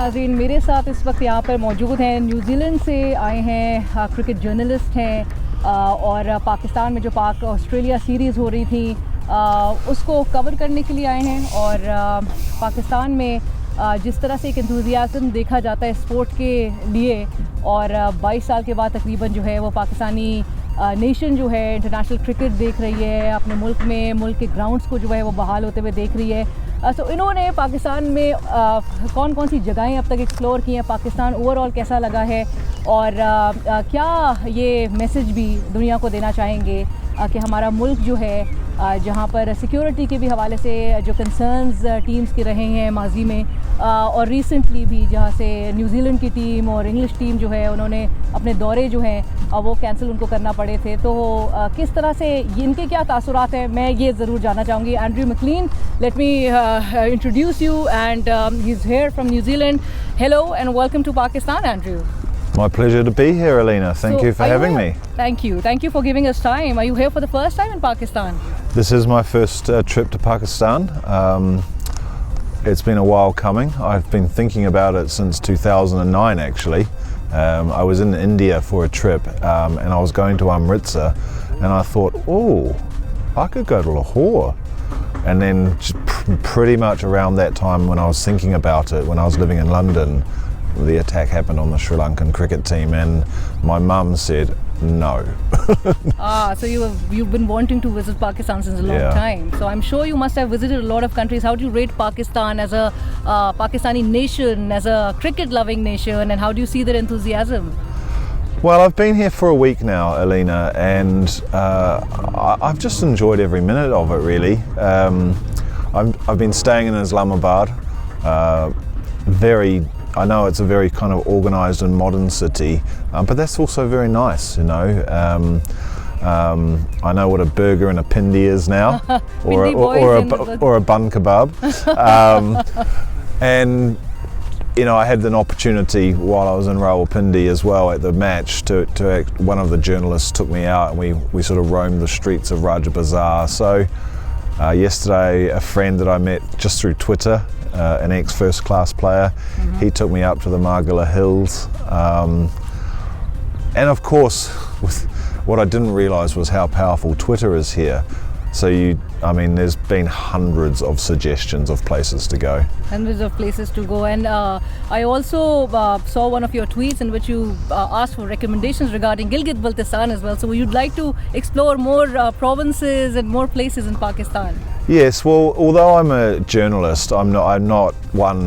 नाज़रीन, मेरे साथ इस वक्त यहाँ पर मौजूद हैं, न्यूजीलैंड से आए हैं, क्रिकेट जर्नलिस्ट हैं और पाकिस्तान में जो पाक ऑस्ट्रेलिया सीरीज़ हो रही थी उसको कवर करने के लिए आए हैं। और पाकिस्तान में जिस तरह से एक एंथुसियाज़म देखा जाता है स्पोर्ट के लिए, और 22 साल के बाद तकरीबन जो है वो पाकिस्तानी नेशन जो है इंटरनेशनल क्रिकेट देख रही है, अपने मुल्क में मुल्क के ग्राउंड्स को जो है वो बहाल होते हुए देख रही है। तो इन्होंने पाकिस्तान में कौन कौन सी जगहें अब तक एक्सप्लोर की हैं, पाकिस्तान ओवरऑल कैसा लगा है, और क्या ये मैसेज भी दुनिया को देना चाहेंगे कि हमारा मुल्क जो है जहाँ पर सिक्योरिटी के भी हवाले से जो कंसर्न्स टीम्स के रहे हैं माजी में, और रिसेंटली भी जहाँ से न्यूजीलैंड की टीम और इंग्लिश टीम जो है उन्होंने अपने दौरे जो हैं वो कैंसिल उनको करना पड़े थे, तो किस तरह से इनके क्या तासुरात हैं, मैं ये ज़रूर जानना चाहूँगी। Andrew McLean, let me introduce you, and he is here from New Zealand. Hello and welcome to Pakistan, Andrew. My pleasure to be here, Alina. Thank you for having me. Thank you. Thank you for giving us time. Are you here for the first time in Pakistan? This is my first trip to Pakistan. It's been a while coming. I've been thinking about it since 2009 actually. I was in India for a trip and I was going to Amritsar, and I thought, oh, I could go to Lahore. And then pretty much around that time when I was thinking about it, when I was living in London, the attack happened on the Sri Lankan cricket team, and my mum said no. So you've been wanting to visit Pakistan since a long time. So I'm sure you must have visited a lot of countries. How do you rate Pakistan as a Pakistani nation, as a cricket-loving nation, and how do you see their enthusiasm? Well, I've been here for a week now, Alina, and I've just enjoyed every minute of it, really. I've been staying in Islamabad. I know it's a very kind of organised and modern city, but that's also very nice, you know. I know what a burger and a pindi is now, or a bun kebab. And you know, I had an opportunity while I was in Rawalpindi as well at the match to one of the journalists took me out, and we sort of roamed the streets of Raja Bazaar. So yesterday, a friend that I met just through Twitter, an ex-first class player, he took me up to the Margala Hills, and of course what I didn't realise was how powerful Twitter is here. So there's been hundreds of suggestions of places to go. Hundreds of places to go, and I also saw one of your tweets in which you asked for recommendations regarding Gilgit-Baltistan as well. So you'd like to explore more provinces and more places in Pakistan? Yes, well, although I'm a journalist, I'm not one,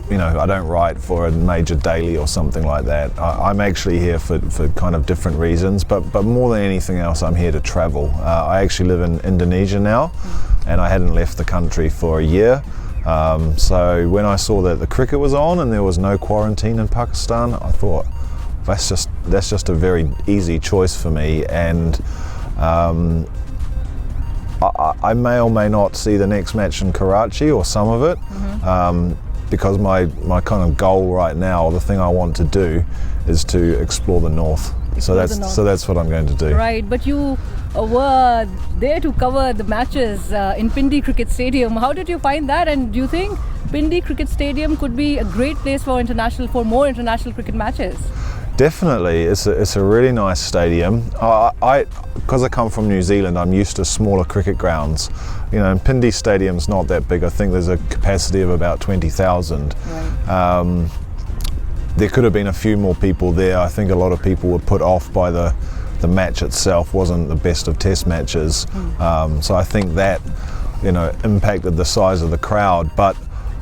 you know, I don't write for a major daily or something like that. I'm actually here for kind of different reasons, but more than anything else, I'm here to travel. I actually live in Indonesia now, and I hadn't left the country for a year. So when I saw that the cricket was on and there was no quarantine in Pakistan, I thought that's just a very easy choice for me, and I may or may not see the next match in Karachi or some of it, because my kind of goal right now, or the thing I want to do, is to explore the north. So that's what I'm going to do. Right, but you were there to cover the matches in Pindi Cricket Stadium. How did you find that, and do you think Pindi Cricket Stadium could be a great place for more international cricket matches? Definitely, it's a really nice stadium. Because I come from New Zealand, I'm used to smaller cricket grounds. You know, and Pindi Stadium's not that big. I think there's a capacity of about 20,000. Right. There could have been a few more people there. I think a lot of people were put off by the match itself wasn't the best of test matches. So I think that, you know, impacted the size of the crowd. But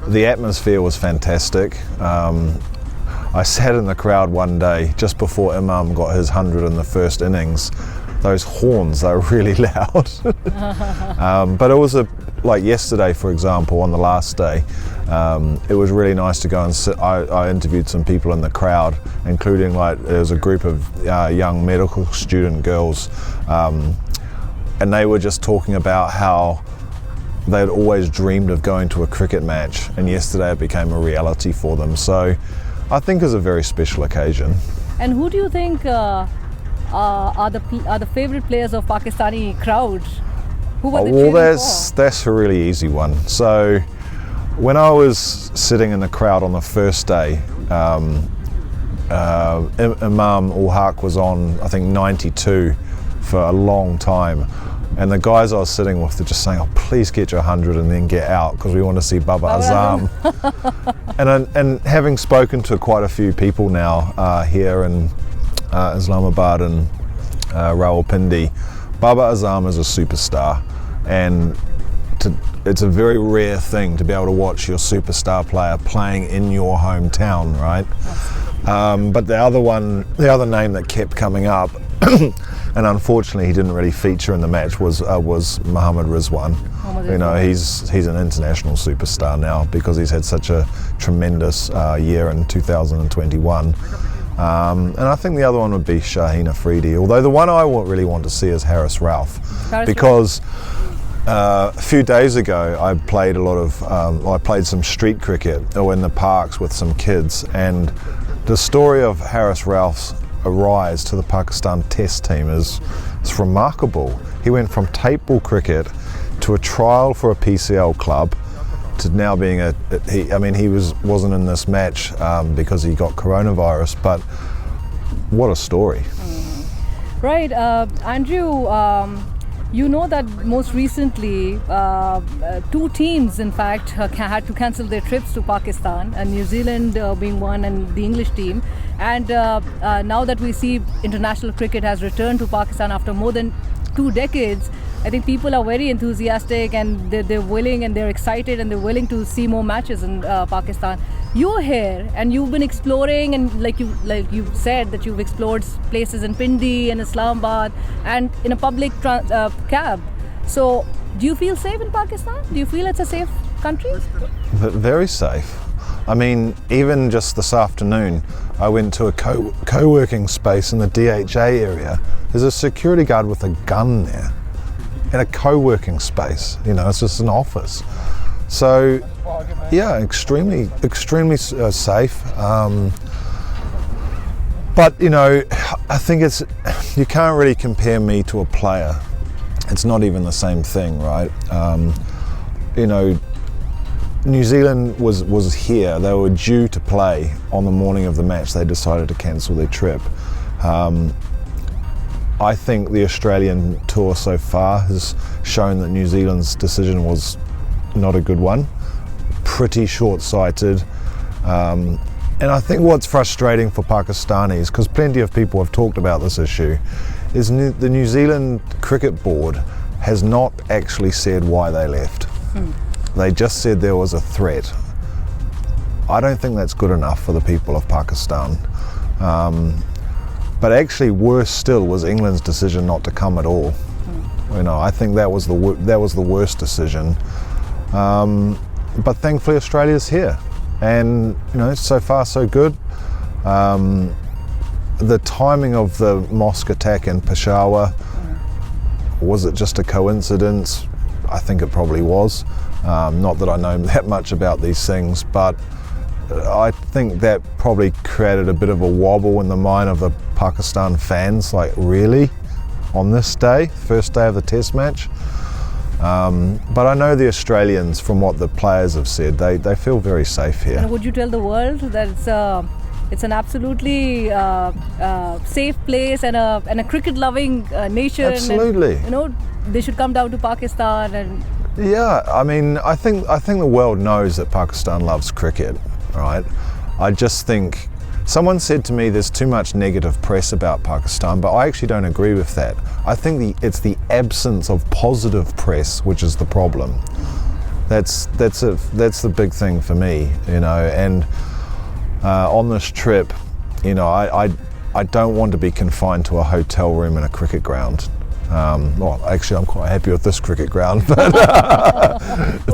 the atmosphere was fantastic. I sat in the crowd one day just before Imran got his 100 in the first innings. Those horns, they were really loud. But it was like yesterday, for example, on the last day, it was really nice to go and sit. I interviewed some people in the crowd, including there was a group of young medical student girls, and they were just talking about how they'd always dreamed of going to a cricket match, and yesterday it became a reality for them. So I think it's a very special occasion. And who do you think are the favourite players of Pakistani crowd? Who were the that's a really easy one. So when I was sitting in the crowd on the first day, Imam Ul-Haq was on, I think, 92 for a long time. And the guys I was sitting with, they're just saying, oh, please get your 100 and then get out, because we want to see Baba Azam. and having spoken to quite a few people now here in Islamabad and Rawalpindi, Baba Azam is a superstar. And it's a very rare thing to be able to watch your superstar player playing in your hometown, right? But the other name that kept coming up, and unfortunately he didn't really feature in the match, was Mohammad Rizwan. You know, he's an international superstar now because he's had such a tremendous year in 2021. And I think the other one would be Shaheen Afridi, although the one I really want to see is Haris Rauf, because a few days ago I played I played some street cricket in the parks with some kids, and the story of Haris Rauf's rise to the Pakistan Test team is remarkable. He went from tape ball cricket to a trial for a PCL club to now being he wasn't in this match because he got coronavirus, but what a story. Right, Andrew, you know that most recently two teams in fact had to cancel their trips to Pakistan, and New Zealand being one and the English team, and now that we see international cricket has returned to Pakistan after more than 2 decades, I think people are very enthusiastic and they're willing and they're excited and they're willing to see more matches in Pakistan. You're here and you've been exploring, and like you said that you've explored places in Pindi and Islamabad and in a public cab. So do you feel safe in Pakistan? Do you feel it's a safe country? Very safe. I mean, even just this afternoon, I went to a co-working space in the DHA area. There's a security guard with a gun there in a co-working space. You know, it's just an office. So, yeah, extremely safe. But, you know, I think you can't really compare me to a player. It's not even the same thing, right? You know, New Zealand was here. They were due to play on the morning of the match. They decided to cancel their trip. I think the Australian tour so far has shown that New Zealand's decision was not a good one. Pretty short-sighted. And I think what's frustrating for Pakistanis, because plenty of people have talked about this issue, is the New Zealand Cricket Board has not actually said why they left. They just said there was a threat. I don't think that's good enough for the people of Pakistan. But actually worse still was England's decision not to come at all. You know, I think that was the worst decision. But thankfully Australia's here, and you know, so far so good. The timing of the mosque attack in Peshawar, was it just a coincidence? I think it probably was. Not that I know that much about these things, but I think that probably created a bit of a wobble in the mind of the Pakistan fans, like, really? On this day, first day of the test match? But I know the Australians, from what the players have said, they feel very safe here. And would you tell the world that it's an absolutely safe place and a cricket-loving nation? Absolutely. And, you know, they should come down to Pakistan and... Yeah, I mean, I think the world knows that Pakistan loves cricket, right? I just think someone said to me there's too much negative press about Pakistan, but I actually don't agree with that. I think it's the absence of positive press which is the problem. That's the big thing for me, you know. And on this trip, you know, I don't want to be confined to a hotel room in a cricket ground. Well, actually, I'm quite happy with this cricket ground. But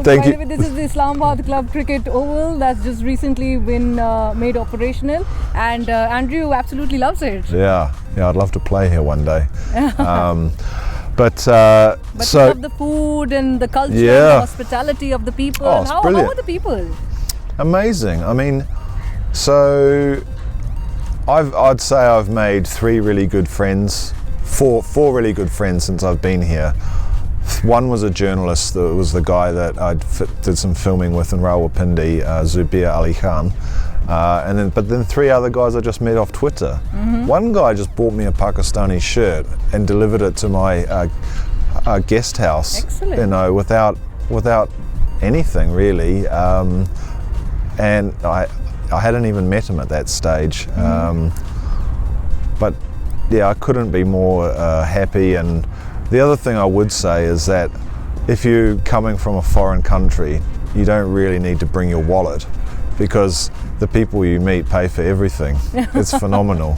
thank you. This is the Islamabad Club Cricket Oval that's just recently been made operational, and Andrew absolutely loves it. Yeah, I'd love to play here one day. But so you love the food and the culture and the hospitality of the people. Oh, it's brilliant. How are the people? Amazing. I mean, so I'd say I've made 3 really good friends. Four really good friends since I've been here. One was a journalist. That was the guy that I did some filming with in Rawalpindi, Zubair Ali Khan. But then 3 other guys I just met off Twitter. One guy just bought me a Pakistani shirt and delivered it to my guest house. Excellent. You know, without anything really. And I hadn't even met him at that stage. But yeah, I couldn't be more happy. And the other thing I would say is that if you're coming from a foreign country, you don't really need to bring your wallet, because the people you meet pay for everything. It's phenomenal.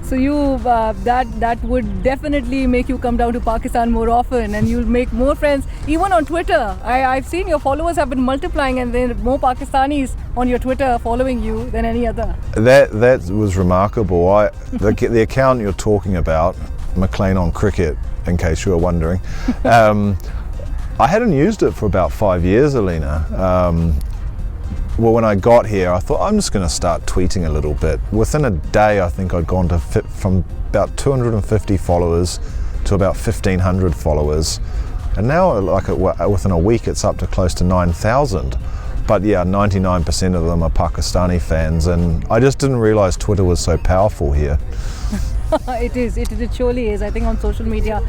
So you that would definitely make you come down to Pakistan more often, and you'll make more friends. Even on Twitter, I've seen your followers have been multiplying, and there are more Pakistanis on your Twitter following you than any other. That was remarkable. The account you're talking about, Mclean on cricket, in case you were wondering, I hadn't used it for about 5 years, Alina. Well, when I got here, I thought I'm just going to start tweeting a little bit. Within a day, I think I'd gone from about 250 followers to about 1,500 followers, and now, within a week, it's up to close to 9,000. But yeah, 99% of them are Pakistani fans, and I just didn't realise Twitter was so powerful here. It surely is. I think on social media,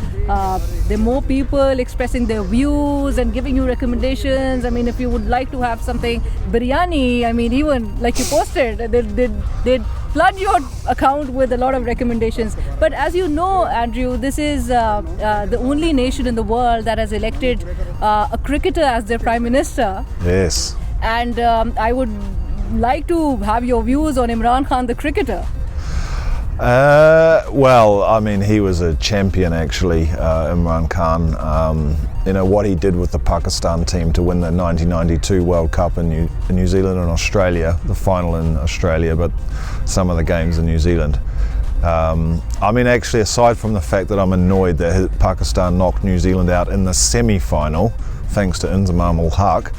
there are more people expressing their views and giving you recommendations. I mean, if you would like to have something, biryani, I mean, even like you posted, they'd flood your account with a lot of recommendations. But as you know, Andrew, this is the only nation in the world that has elected a cricketer as their Prime Minister. Yes. And I would like to have your views on Imran Khan, the cricketer. Well, I mean, he was a champion actually, Imran Khan. You know, what he did with the Pakistan team to win the 1992 World Cup in New Zealand and Australia, the final in Australia, but some of the games in New Zealand. I mean, actually, aside from the fact that I'm annoyed that Pakistan knocked New Zealand out in the semi-final, thanks to Inzamam ul-Haq,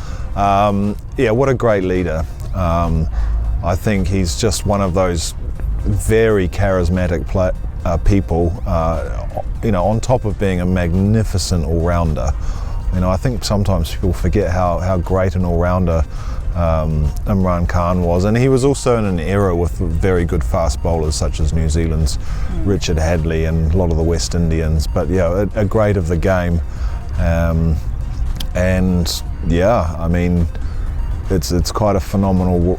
yeah, what a great leader. I think he's just one of those very charismatic people, you know, on top of being a magnificent all-rounder. You know, I think sometimes people forget how great an all-rounder Imran Khan was, and he was also in an era with very good fast bowlers such as New Zealand's Richard Hadley and a lot of the West Indians, but yeah, a great of the game. And yeah, I mean, it's quite a phenomenal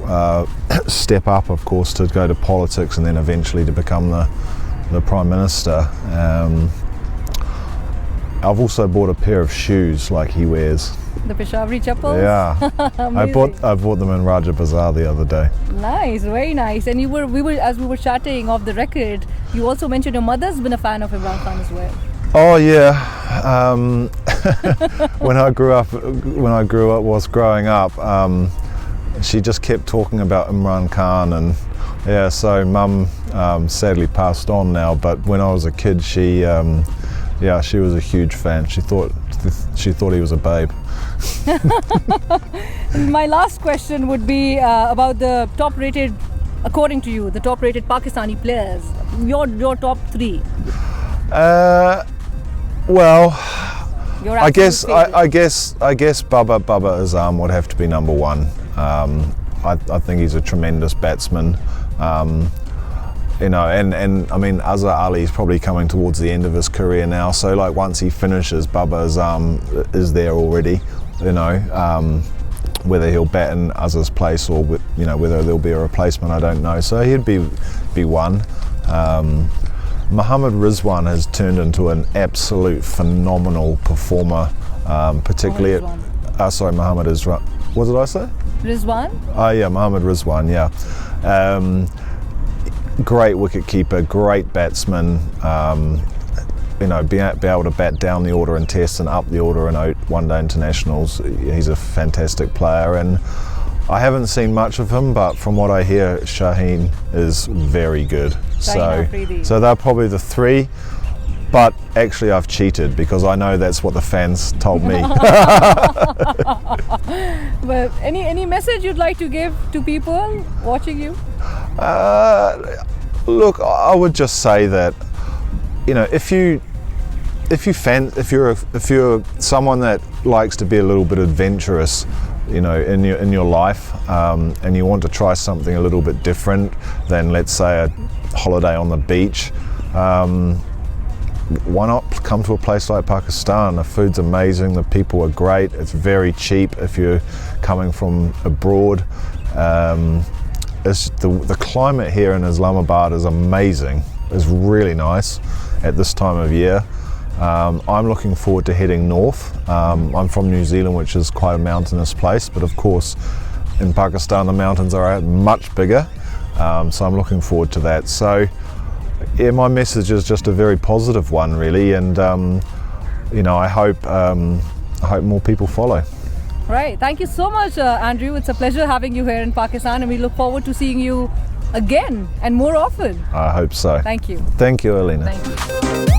step up, of course, to go to politics and then eventually to become the Prime Minister. I've also bought a pair of shoes like he wears. The Peshawari chappals? Yeah. I bought them in Raja Bazaar the other day. Nice, very nice. And as we were chatting off the record, you also mentioned your mother's been a fan of Imran Khan as well. Oh yeah. When I was growing up, she just kept talking about Imran Khan, and yeah, so Mum sadly passed on now, but when I was a kid, she was a huge fan. She thought he was a babe. My last question would be about the top-rated, according to you, the top-rated Pakistani players. Your top 3. Well, I guess Baba Azam would have to be number 1. I think he's a tremendous batsman. You know, and I mean, Azhar Ali is probably coming towards the end of his career now, so like once he finishes, Baba Azam is there already. You know, whether he'll bat in Azhar's place or, you know, whether there'll be a replacement, I don't know. So he'd be one. Mohammad Rizwan has turned into an absolute phenomenal performer, particularly Mohammad Rizwan. What did I say? Rizwan? Oh yeah, Mohammad Rizwan, yeah. Great wicketkeeper, great batsman, you know, be able to bat down the order in tests and up the order in one-day internationals. He's a fantastic player, and I haven't seen much of him, but from what I hear, Shaheen is very good. So they're probably the 3, but actually I've cheated because I know that's what the fans told me. Well, any message you'd like to give to people watching you? Look, I would just say that, you know, if you if you're someone that likes to be a little bit adventurous, you know, in your life, and you want to try something a little bit different than, let's say, a holiday on the beach, why not come to a place like Pakistan? The food's amazing, the people are great, it's very cheap if you're coming from abroad. The climate here in Islamabad is amazing. It's really nice at this time of year. I'm looking forward to heading north. I'm from New Zealand, which is quite a mountainous place, but of course in Pakistan the mountains are much bigger, so I'm looking forward to that. So yeah, my message is just a very positive one, really, and you know, I hope more people follow. Right. Thank you so much, Andrew. It's a pleasure having you here in Pakistan, and we look forward to seeing you again and more often. I hope so. Thank you. Thank you, Alina. Thank you.